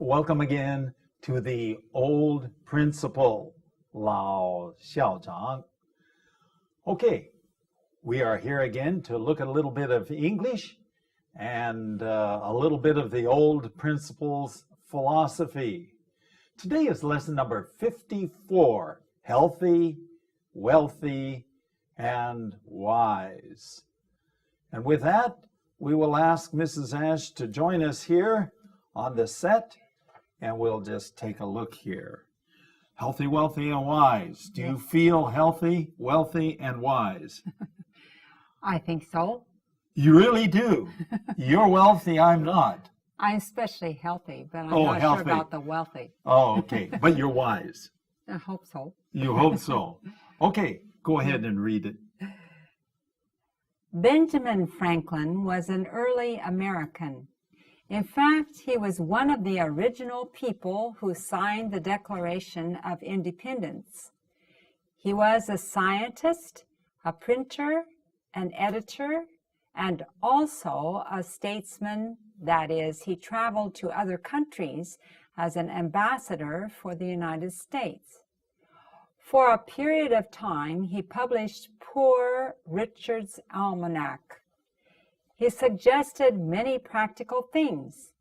Welcome again to the old principle, 老校长. Okay, we are here again to look at a little bit of English and a little bit of the old principles philosophy. Today is lesson number 54, healthy, wealthy, and wise. And with that, we will ask Mrs. Ash to join us here on the set, and we'll just take a look here. Healthy, wealthy, and wise. Do you feel healthy, wealthy, and wise? I think so. You really do. You're wealthy, I'm not. I'm especially healthy, but I'm not healthy. sure about the wealthy. Oh, okay. But you're wise. I hope so. You hope so. Okay, go ahead and read it. Benjamin Franklin was an early American. In fact, he was one of the original people who signed the Declaration of Independence. He was a scientist, a printer, an editor, and also a statesman. That is, he traveled to other countries as an ambassador for the United States. For a period of time, he published Poor Richard's Almanac. He suggested many practical things.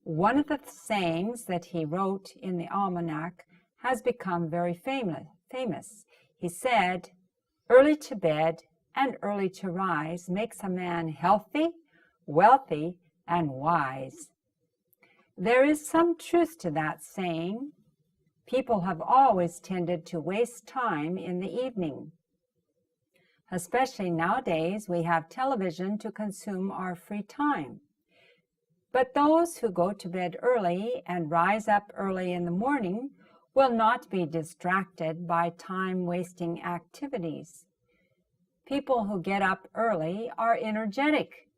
One of the sayings that he wrote in the almanac has become very famous. He said, "Early to bed and early to rise makes a man healthy, wealthy, and wise." There is some truth to that saying. People have always tended to waste time in the evening. Especially nowadays, we have television to consume our free time. But those who go to bed early and rise up early in the morning will not be distracted by time-wasting activities. People who get up early are energetic.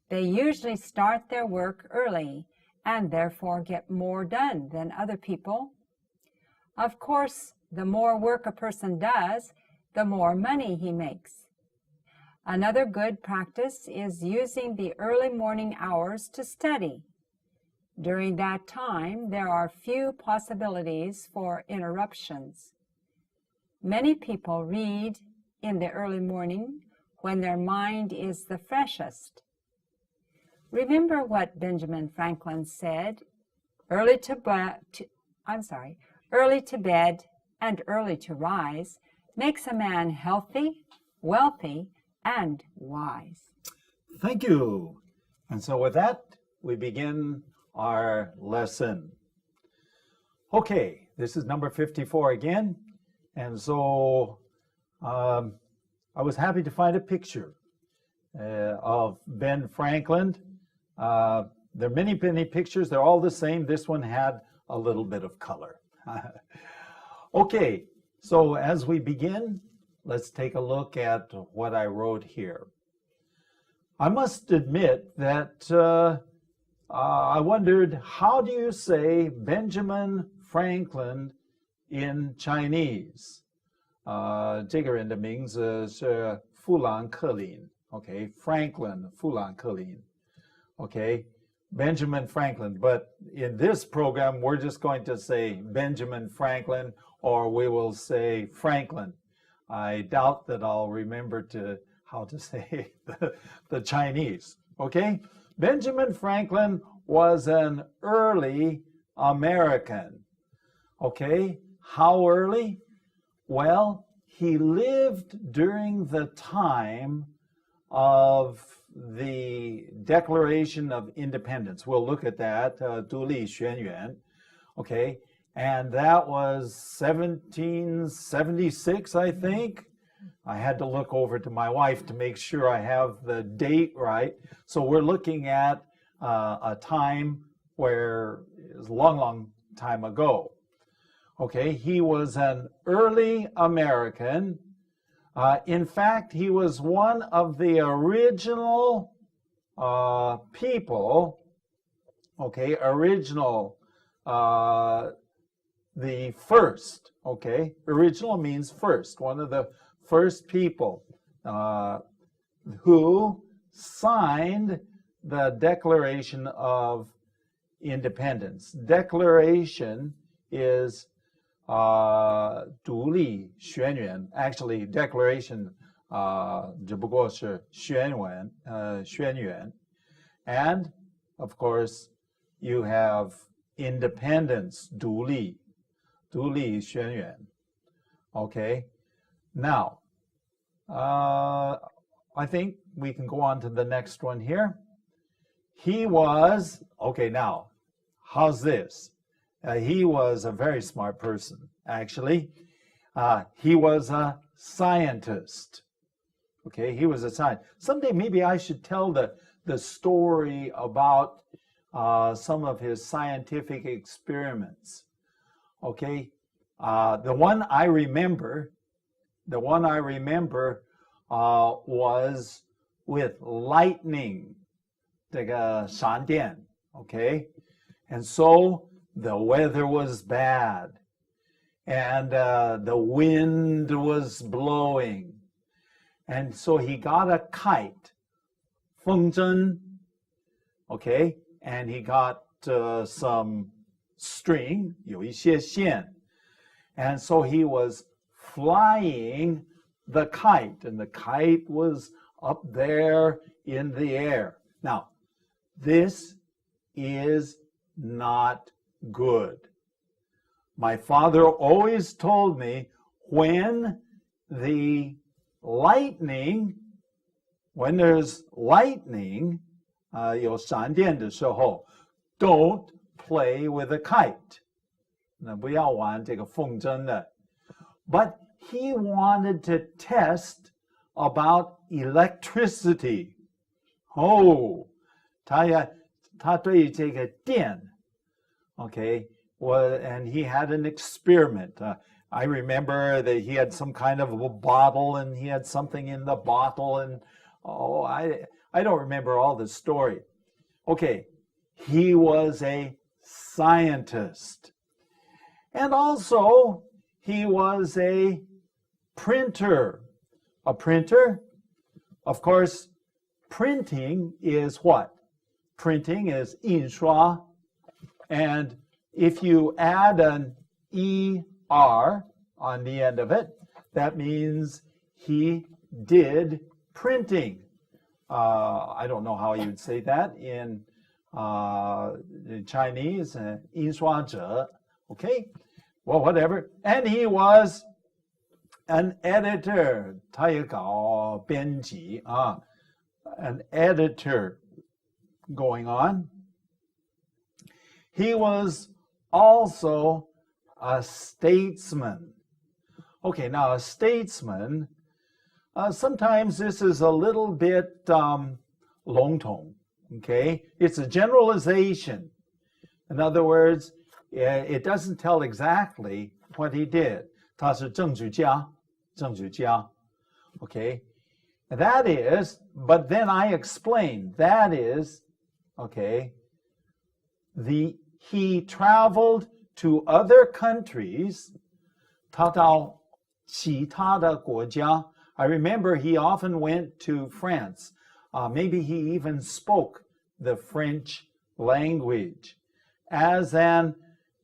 They usually start their work early and therefore get more done than other people. Of course, the more work a person does, the more money he makes. Another good practice is using the early morning hours to study. During that time, there are few possibilities for interruptions. Many people read in the early morning when their mind is the freshest. Remember what Benjamin Franklin said, early to bed and early to rise makes a man healthy, wealthy, and wise. Thank you. And so with that, we begin our lesson. Okay, this is number 54 again. And so I was happy to find a picture of Ben Franklin. There are many pictures. They're all the same. This one had a little bit of color. Okay, so as we begin, let's take a look at what I wrote here. I must admit that I wondered, how do you say Benjamin Franklin in Chinese? 这个人的名字是富兰克林 Okay, Franklin, 富兰克林 Okay, Benjamin Franklin. But in this program, we're just going to say Benjamin Franklin, or we will say Franklin. I doubt that I'll remember how to say the Chinese. Okay? Benjamin Franklin was an early American. Okay? How early? Well, he lived during the time of the Declaration of Independence. We'll look at that, 独立宣言. Okay? And that was 1776, I think. I had to look over to my wife to make sure I have the date right. So we're looking at a time where it was a long time ago. Okay, he was an early American. In fact, he was one of the original people. Okay, original. The first, okay? Original means first. One of the first people who signed the Declaration of independence. Declaration is 独立宣言. Actually, declaration 只不过是宣言. And of course, you have independence, 独立宣言. Okay, now I think we can go on to the next one here. He was, okay, now, how's this? He was a very smart person, actually. He was a scientist. Okay, he was a scientist. Someday maybe I should tell the story about some of his scientific experiments. Okay, the one I remember was with lightning, 这个闪电, okay? And so the weather was bad, and the wind was blowing, and so he got a kite, 风筝, okay? And he got some string, 有一些线, and so he was flying the kite, and the kite was up there in the air. Now, this is not good. My father always told me when there's lightning, 有闪电的时候, don't play with a kite. 那不要玩这个风筝的. But he wanted to test about electricity. Oh, 他对这个电, okay, and he had an experiment. I remember that he had some kind of a bottle, and he had something in the bottle, and I don't remember all the story. Okay, he was a scientist. And also, he was a printer. A printer, of course, printing is what? Printing is 印刷. And if you add an ER on the end of it, that means he did printing. I don't know how you'd say that in Chinese, 印刷者, okay? Well, whatever. And he was an editor, 他也搞编辑, an editor going on. He was also a statesman. Okay, now a statesman, sometimes this is a little bit 笼统, okay? It's a generalization. In other words, it doesn't tell exactly what he did. 他是政治家, okay? That is, but then I explain, that is, okay, he traveled to other countries, 他到其他的国家. I remember he often went to France. Maybe he even spoke the French language as an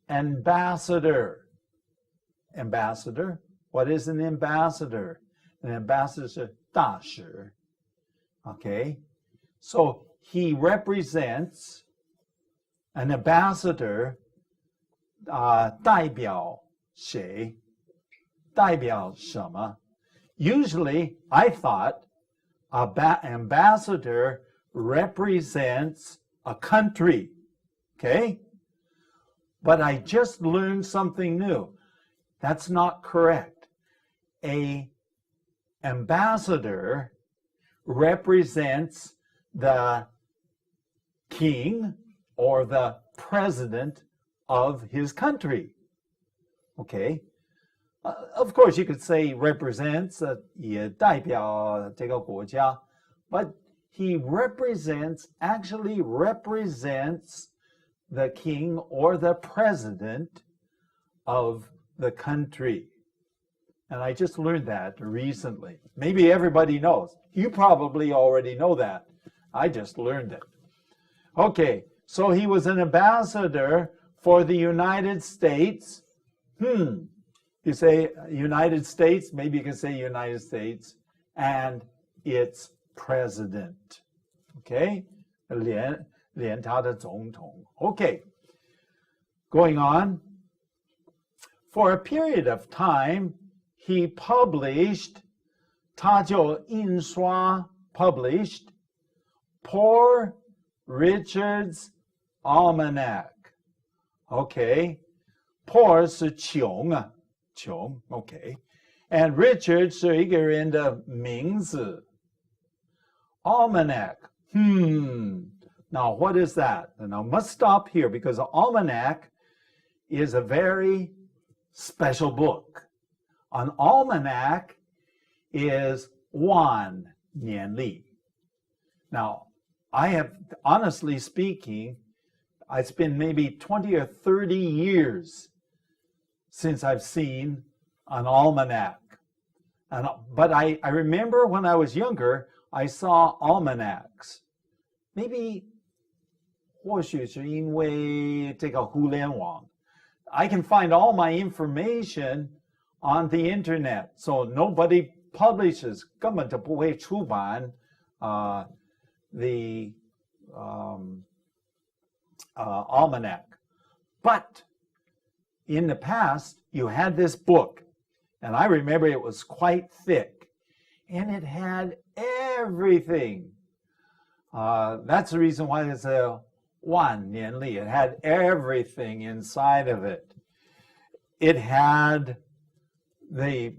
ambassador. Ambassador? What is an ambassador? An ambassador is a 大使. Okay? So he represents an ambassador, 代表谁? 代表什么? Usually, I thought ambassador represents a country. Okay? But I just learned something new. That's not correct. An ambassador represents the king or the president of his country. Okay? Of course, you could say represents, 也代表这个国家, but he actually represents the king or the president of the country. And I just learned that recently. Maybe everybody knows. You probably already know that. I just learned it. Okay, So he was an ambassador for the United States. You say United States, maybe you can say United States, and its president. Okay? 连他的总统. Okay. Going on. For a period of time, he published, 他就印刷 published, Poor Richard's Almanac. Okay. Poor 是穷啊，穷 okay. And Richard 是一个人的名字。Almanac. Now, what is that? And I must stop here because the almanac is a very special book. An almanac is 1年历. Now, I have, honestly speaking, it's been maybe 20 or 30 years since I've seen an almanac. But I remember when I was younger, I saw almanacs. Maybe 或许是因为这个互联网 I can find all my information on the internet, so nobody publishes 根本就不会出版 the almanac. But in the past, you had this book, and I remember it was quite thick, and it had everything. That's the reason why it's a 1年历. It had everything inside of it. It had the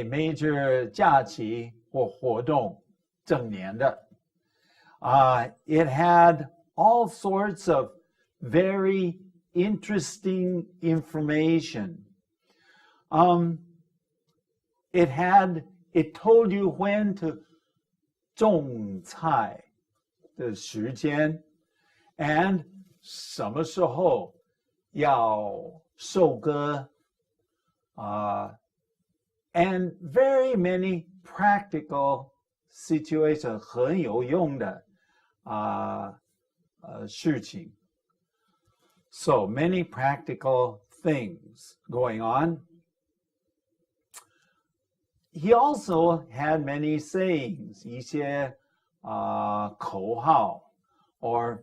major 假期或活动整年的. It had all sorts of very interesting information. It told you when to 种菜的时间 and 什么时候要收割 and very many practical situations 很有用的事情. So many practical things going on. He also had many sayings, 一些口号 or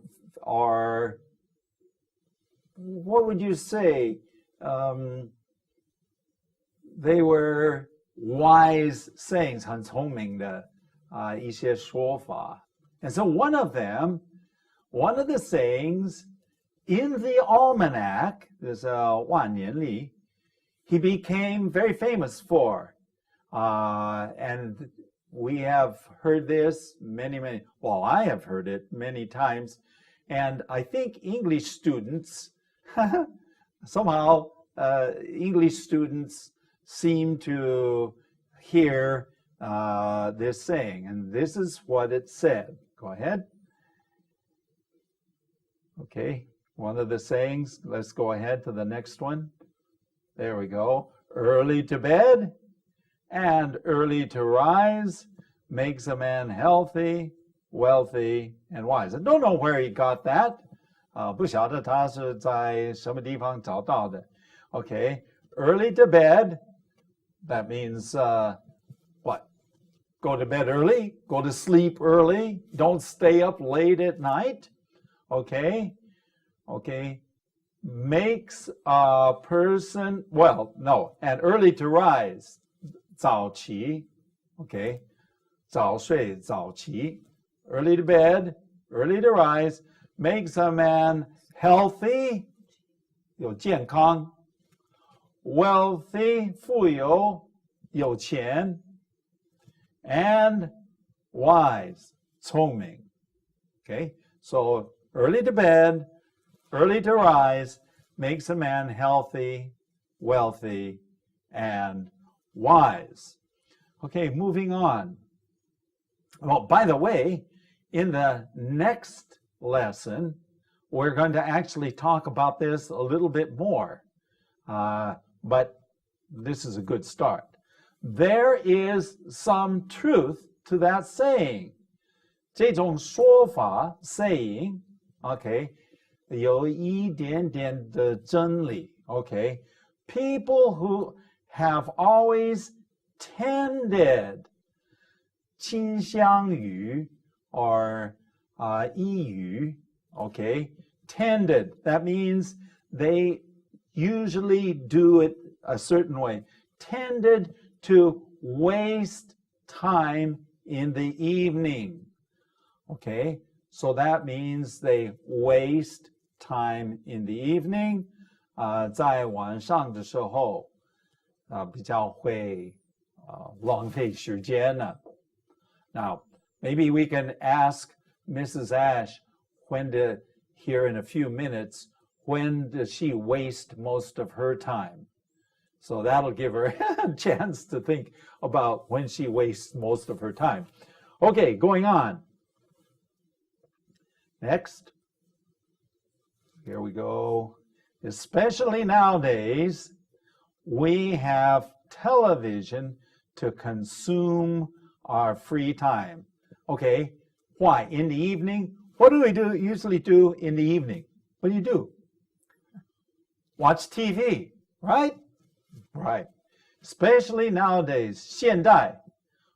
what would you say? They were wise sayings, 很聪明的一些说法. And so one of the sayings in the almanac, this 1年历, he became very famous for. And we have heard this well, I have heard it many times. And I think English students, somehow English students seem to hear this saying. And this is what it said. Go ahead. Okay, one of the sayings. Let's go ahead to the next one. There we go. Early to bed and early to rise makes a man healthy, wealthy, and wise. I don't know where he got that. 不晓得他是在什么地方找到的. Okay, early to bed, that means what? Go to bed early, go to sleep early, don't stay up late at night. Okay, makes a person, well, no, and early to rise, 早起, okay, 早睡早起, early to bed, early to rise, makes a man healthy, 有健康, wealthy, 富有, 有钱, and wise, 聪明. Okay, so early to bed, early to rise, makes a man healthy, wealthy, and wise. Okay, moving on. Well, by the way, in the next lesson, we're going to actually talk about this a little bit more. But this is a good start. There is some truth to that saying. 这种说法 saying ，OK，有一点点的真理，OK，people who have always tended 倾向于 or 依于 ，OK，tended that means they usually do it a certain way, tended to waste time in the evening. Okay, so that means they waste time in the evening. 在晚上的时候，比较会浪费时间呢。Now, maybe we can ask Mrs. Ash here in a few minutes, when does she waste most of her time? So that'll give her a chance to think about when she wastes most of her time. Okay, going on. Next. Here we go. Especially nowadays, we have television to consume our free time. Okay, why? In the evening? What do we usually do in the evening? What do? Watch TV, right? Right. Especially nowadays, 现代,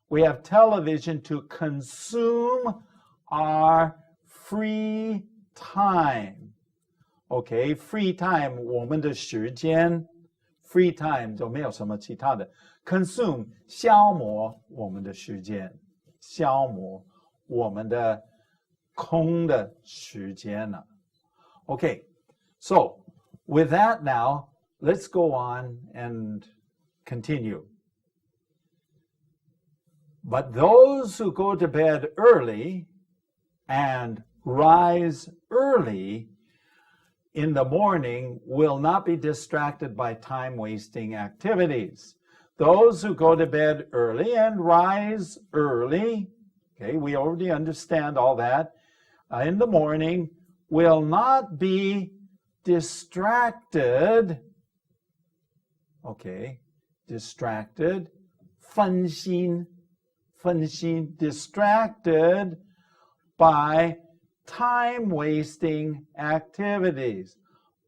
we have television to consume our free time. Okay, free time, 我们的时间 free time 就没有什么其他的 consume 消磨我们的时间消磨我们的空的时间了 Okay, so with that now, let's go on and continue. But those who go to bed early and rise early in the morning will not be distracted by time-wasting activities. Those who go to bed early and rise early, okay, we already understand all that, in the morning will not be distracted, okay, distracted, 分心, distracted by time-wasting activities,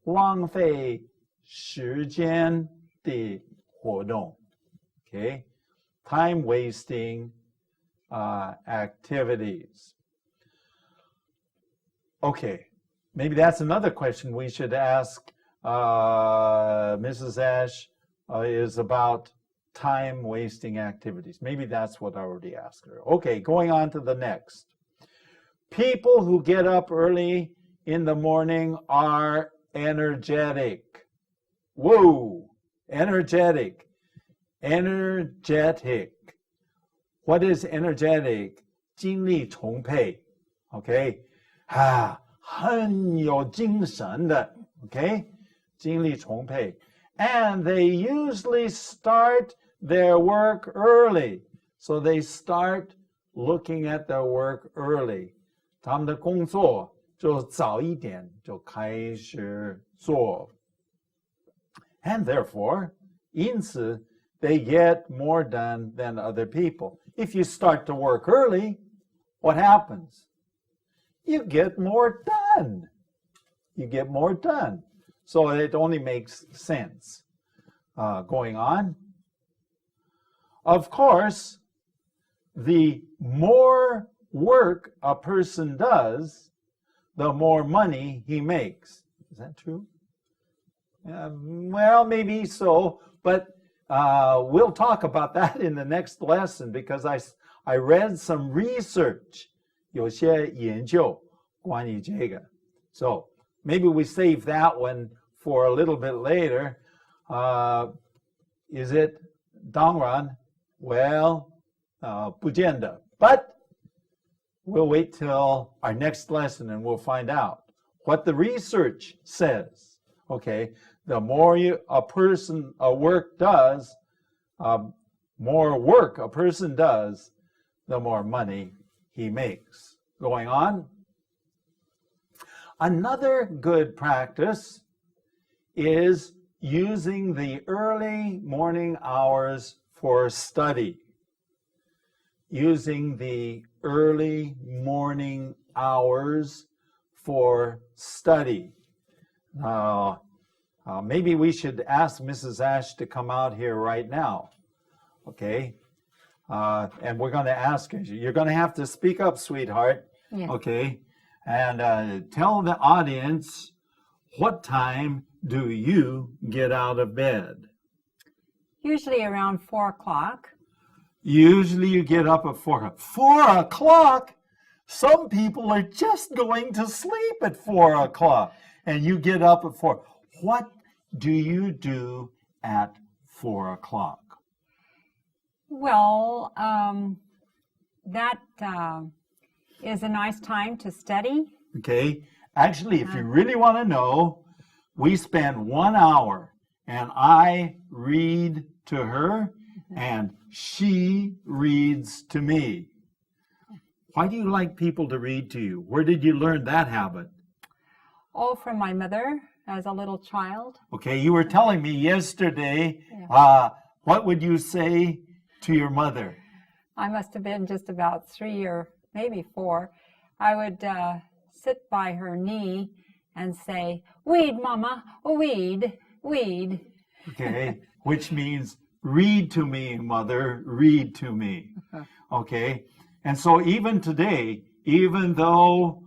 浪费时间的活动 okay, time-wasting activities. Okay, maybe that's another question we should ask Mrs. Ash is about time-wasting activities. Maybe that's what I already asked her. Okay, going on to the next. People who get up early in the morning are energetic. Whoa, energetic. Energetic. What is energetic? 精力充沛 Okay, 很有精神的 Okay, 精力充沛 And they usually start their work early. So they start looking at their work early. 他们的工作就早一点就开始做 And therefore, 因此 they get more done than other people. If you start to work early, what happens? You get more done. You get more done. So it only makes sense. Going on. Of course, the more work a person does, the more money he makes. Is that true? Well, maybe so, but we'll talk about that in the next lesson because I read some research, 有些研究关于这个. So maybe we save that one for a little bit later. Is it 当然? Well, 不见得. But we'll wait till our next lesson and we'll find out what the research says. Okay, the more work a person does, the more money he makes. Going on. Another good practice is using the early morning hours for study. Using the early morning hours for study. Maybe we should ask Mrs. Ash to come out here right now. Okay? And we're going to ask her. You're going to have to speak up, sweetheart. Yes. Okay? And tell the audience, what time do you get out of bed? Usually around 4 o'clock. Usually you get up at 4. 4 o'clock? Some people are just going to sleep at 4 o'clock, and you get up at 4. What do you do at 4 o'clock? Well, that is a nice time to study. Okay. Actually, if you really want to know, we spend 1 hour, and I read to her, and she reads to me. Why do you like people to read to you? Where did you learn that habit? Oh, from my mother as a little child. Okay, you were telling me yesterday, what would you say to your mother? I must have been just about 3 or maybe 4. I would sit by her knee and say, "Weed, Mama, weed, weed." Okay, which means read to me, mother, read to me. Okay, and so even today, even though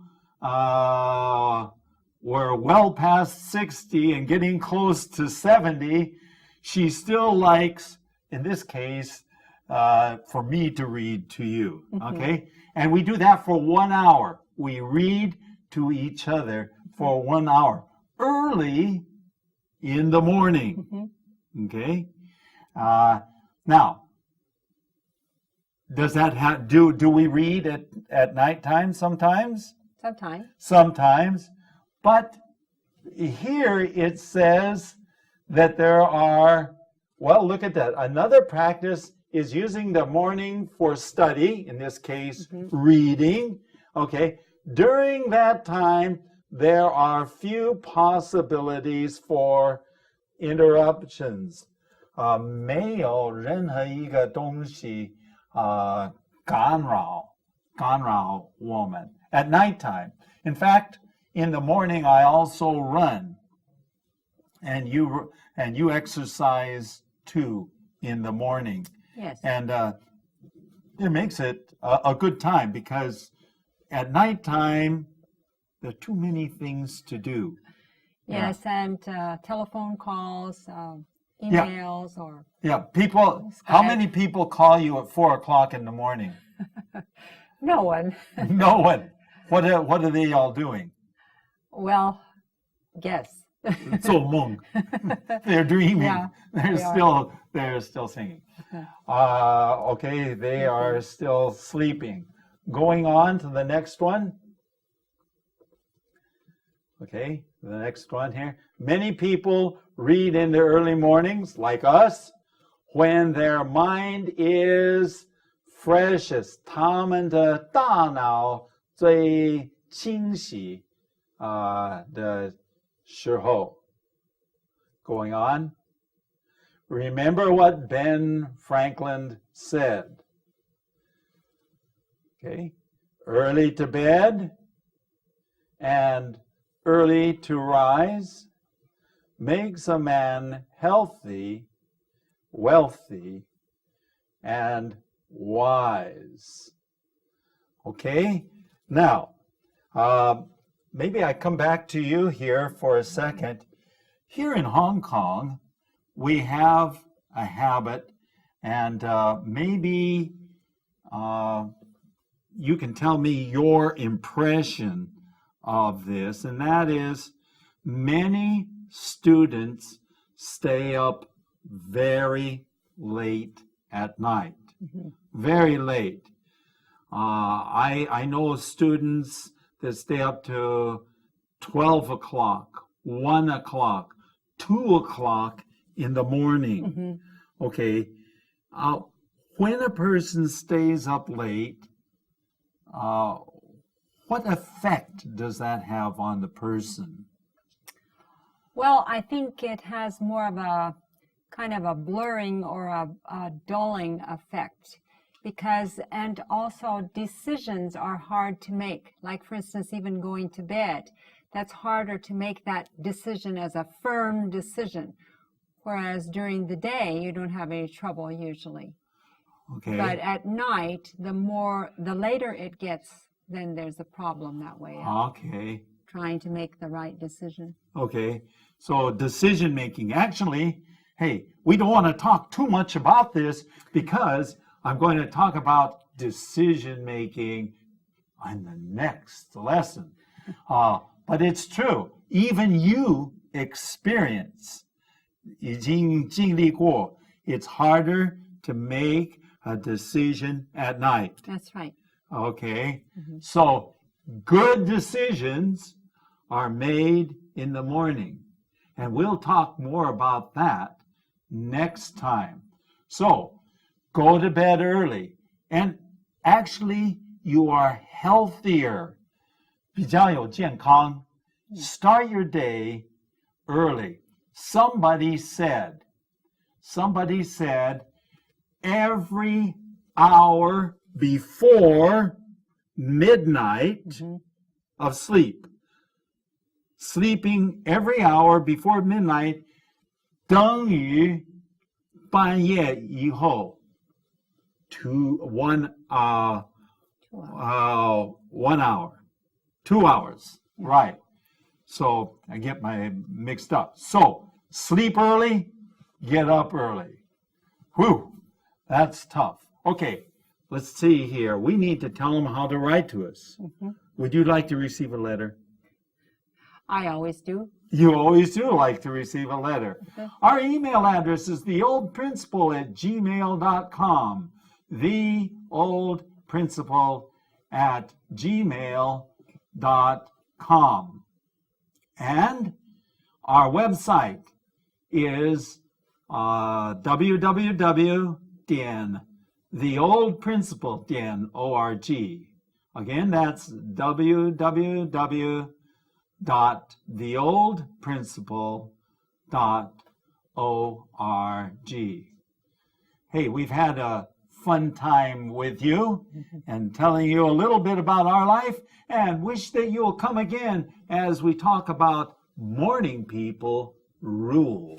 we're well past 60 and getting close to 70, she still likes, in this case, for me to read to you. Okay, and we do that for 1 hour. We read to each other for 1 hour early in the morning. Okay. Now, does that do we read at nighttime sometimes? Sometimes. Sometimes. But here it says that there are, well, look at that. Another practice is using the morning for study, in this case, reading. Okay. During that time, there are few possibilities for interruptions. 没有任何一个东西干扰我们 at nighttime. In fact, in the morning I also run, and you exercise too in the morning. Yes. And it makes it a good time, because at nighttime there are too many things to do. Yes, and telephone calls, emails, or People. How many people call you at 4 o'clock in the morning? no one. No one. What are they all doing? Well, guess. 做梦. They're dreaming. Yeah, they're still singing. Okay, they are still sleeping. Going on to the next one. Okay, the next one here. Many people read in the early mornings, like us, when their mind is freshest. 他们的大脑最清晰的时候. Going on. Remember what Ben Franklin said. Okay, early to bed and early to rise makes a man healthy, wealthy, and wise. Okay, now, maybe I come back to you here for a second. Here in Hong Kong, we have a habit, and maybe you can tell me your impression of this, and that is many students stay up very late at night. Very late. I know students that stay up to 12 o'clock, 1 o'clock, 2 o'clock in the morning. Okay. When a person stays up late, what effect does that have on the person? Well, I think it has more of a kind of a blurring or a dulling effect. because, and also decisions are hard to make. Like, for instance, even going to bed, that's harder to make that decision as a firm decision. Whereas during the day, you don't have any trouble usually. Okay. But at night, the later it gets, then there's a problem that way. Okay. Trying to make the right decision. Okay. So decision making. Actually, hey, we don't want to talk too much about this because I'm going to talk about decision making in the next lesson. But it's true. Even you experience 已经经历过, it's harder to make a decision at night. That's right. Okay. So good decisions are made in the morning. And we'll talk more about that next time. So go to bed early. And actually, you are healthier. 比较有健康. Start your day early. Somebody said, every hour before midnight of sleep. Sleeping every hour before midnight 等于半夜以后 1 hour. 2 hours. Right. So I get my mixed up. So sleep early, get up early. Whew, that's tough. Okay, let's see here. We need to tell them how to write to us. Would you like to receive a letter? I always do. You always do like to receive a letter. Our email address is theoldprinciple@gmail.com. theoldprinciple@gmail.com. And our website is www.theoldprinciple.org. Again, that's www.theoldprinciple.org. Hey, we've had a fun time with you and telling you a little bit about our life, and wish that you'll come again as we talk about morning people rule.